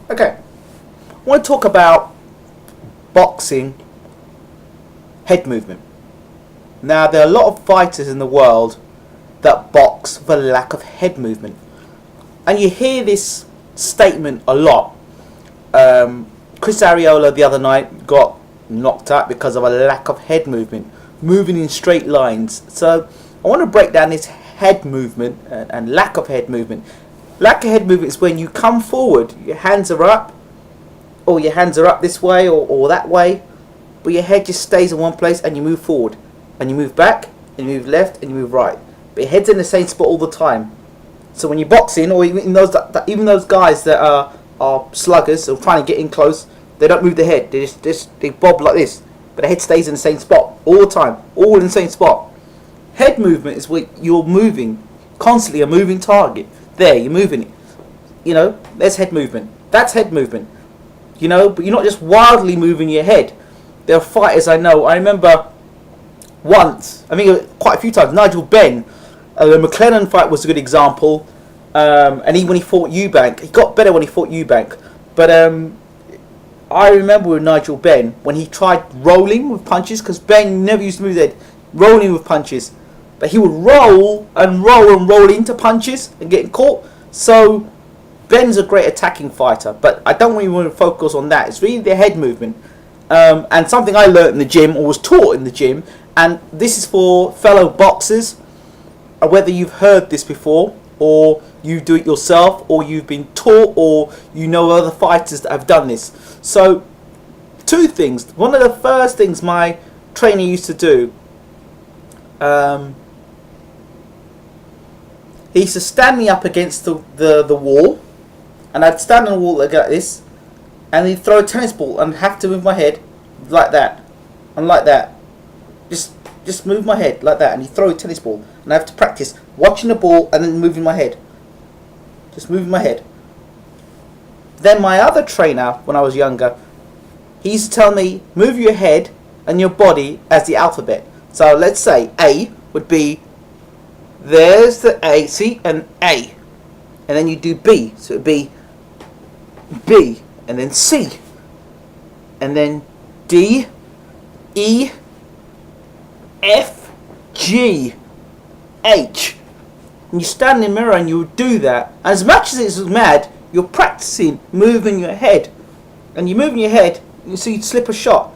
Okay, I want to talk about boxing head movement. Now, there are a lot of fighters in the world that box for lack of head movement, and you hear this statement a lot. Chris Arreola the other night got knocked out because of a lack of head movement, moving in straight lines. So I want to break down this head movement and lack of head movement. Lack of head movement is when you come forward, your hands are up, or your hands are up this way or that way, but your head just stays in one place, and you move forward, and you move back, and you move left, and you move right. But your head's in the same spot all the time. So when you're boxing, or even those guys that are sluggers or trying to get in close, they don't move their head. They bob like this, but the head stays in the same spot all the time, all in the same spot. Head movement is where you're moving constantly, a moving target. There, you're moving it. You know, there's head movement. That's head movement. You know, but you're not just wildly moving your head. There are fighters I know. I remember once, I think quite a few times, Nigel Benn, the McLennan fight was a good example. And when he fought Eubank, he got better when he fought Eubank. But I remember with Nigel Benn, when he tried rolling with punches, because Ben never used to move his head, rolling with punches. But he would roll and roll into punches and get caught. So Ben's a great attacking fighter, but I don't really want to focus on that. It's really the head movement. And something I learnt in the gym, or was taught in the gym, and this is for fellow boxers, whether you've heard this before, or you do it yourself, or you've been taught, or you know other fighters that have done this. So, two things. One of the first things my trainer used to do, he used to stand me up against the wall, and I'd stand on the wall like this, and he'd throw a tennis ball and have to move my head like that, and like that. Just move my head like that, and he'd throw a tennis ball, and I have to practice watching the ball and then moving my head. Just moving my head. Then my other trainer, when I was younger, he used to tell me, move your head and your body as the alphabet. So let's say A would be, there's the A, see, and A. And then you do B, so it would be B, and then C, and then D, E, F, G, H. And you stand in the mirror and you would do that. As much as it's mad, you're practicing moving your head. And you're moving your head, so you slip a shot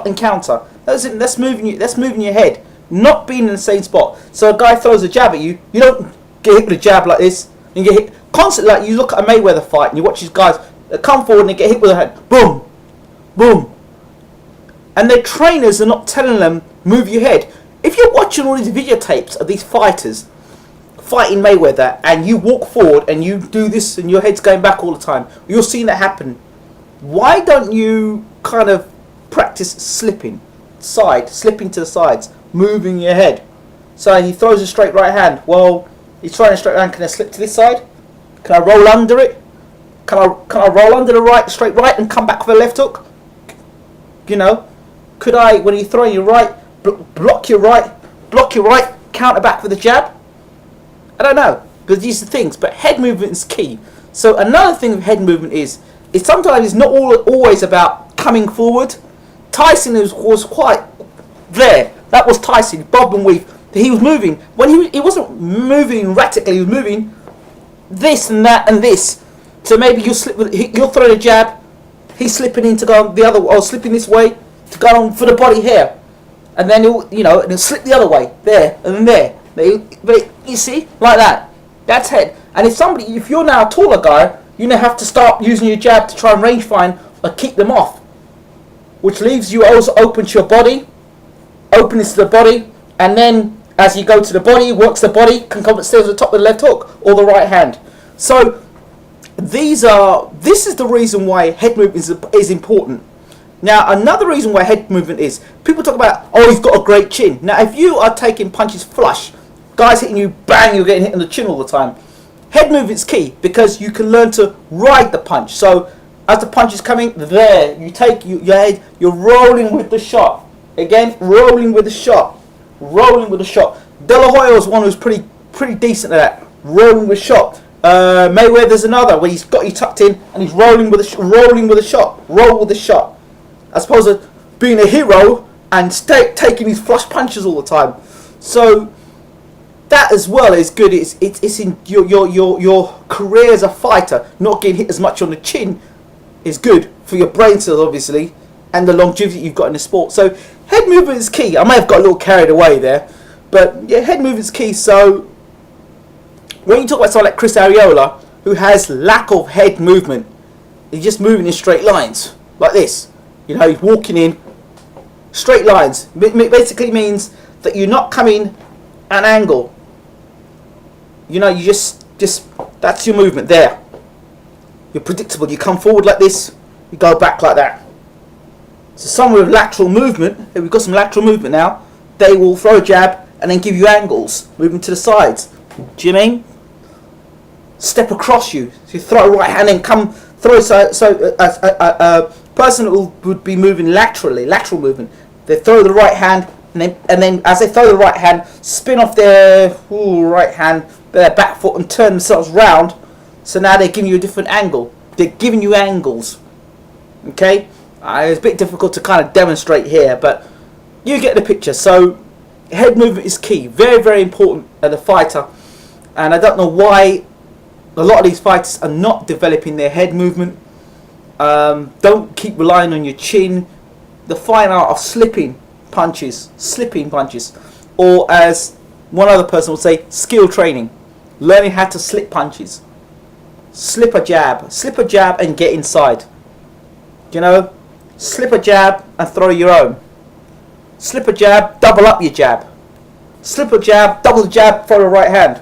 and counter. That's moving your head, not being in the same spot. So a guy throws a jab at you, you don't get hit with a jab like this, and you get hit constantly. Like you look at a Mayweather fight and you watch these guys come forward and they get hit with a hand, boom, boom. And their trainers are not telling them, move your head. If you're watching all these videotapes of these fighters fighting Mayweather, and you walk forward and you do this and your head's going back all the time, you're seeing that happen. Why don't you kind of practice slipping to the sides, moving your head? So he throws a straight right hand. Well, he's throwing a straight hand. Can I slip to this side? Can I roll under it? Can I roll under the straight right and come back with a left hook? You know, could I, when you throw your right, block your right, counter back with a jab? I don't know, but these are things. But head movement is key. So another thing with head movement is sometimes it's not always about coming forward. Tyson was quite there. That was Tyson, bob and weave. He was moving. When he wasn't moving erratically, he was moving this and that and this. So maybe you'll throw a jab, he's slipping in to go the other, or slipping this way to go on for the body here, and then he'll slip the other way there and then there. But you see, like that. That's head. And if you're now a taller guy, you now have to start using your jab to try and range find or keep them off, which leaves you also open to your body, openness to the body, and then as you go to the body, works the body, can come upstairs to the top of the left hook or the right hand. So this is the reason why head movement is important. Now, another reason why head movement is, people talk about, oh, he's got a great chin. Now, if you are taking punches flush, guys hitting you, bang, you're getting hit in the chin all the time. Head movement's key because you can learn to ride the punch. So, as the punch is coming, there, you take your head, you're rolling with the shot. Again, rolling with the shot. De La Hoya was one who's pretty decent at that. Rolling with shot. Mayweather's another where he's got you tucked in and he's rolling with a shot, roll with a shot, as opposed to being a hero and taking these flush punches all the time. So that as well is good. It's in your career as a fighter. Not getting hit as much on the chin is good for your brain cells, obviously, and the longevity you've got in the sport. So head movement is key. I may have got a little carried away there, but yeah, head movement is key. So when you talk about someone like Chris Arreola, who has lack of head movement, he's just moving in straight lines like this. You know, he's walking in straight lines. It basically means that you're not coming an angle. You know, you just that's your movement there. You're predictable. You come forward like this, you go back like that. So someone with lateral movement, we've got some lateral movement now, they will throw a jab and then give you angles, moving to the sides. Do you mean? Step across you. So you throw a right hand and come throw. A person would be moving laterally, lateral movement. They throw the right hand and then as they throw the right hand, spin off their right hand, their back foot and turn themselves round. So now they're giving you a different angle. They're giving you angles. Okay? It's a bit difficult to kind of demonstrate here, but you get the picture. So head movement is key. Very, very important as a fighter. And I don't know why a lot of these fighters are not developing their head movement. Don't keep relying on your chin. The fine art of slipping punches, or as one other person would say, skill training, learning how to slip punches, slip a jab and get inside. You know, slip a jab and throw your own. Slip a jab, double up your jab. Slip a jab, double the jab, throw the right hand.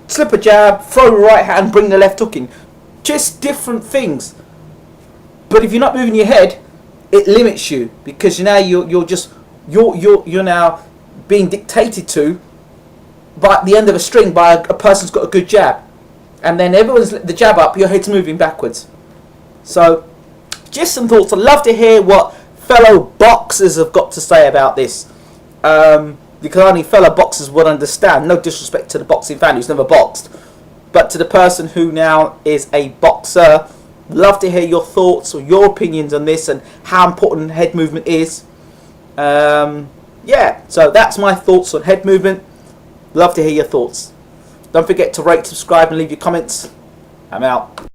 Slip a jab, throw the right hand, bring the left hook in. Just different things. But if you're not moving your head, it limits you, because now you're now being dictated to by the end of a string by a person who's got a good jab, and then everyone's the jab up, your head's moving backwards. So just some thoughts. I'd love to hear what fellow boxers have got to say about this, because only fellow boxers would understand. No disrespect to the boxing fan who's never boxed, but to the person who now is a boxer, love to hear your thoughts or your opinions on this and how important head movement is. Yeah, so that's my thoughts on head movement. Love to hear your thoughts. Don't forget to rate, subscribe and leave your comments. I'm out.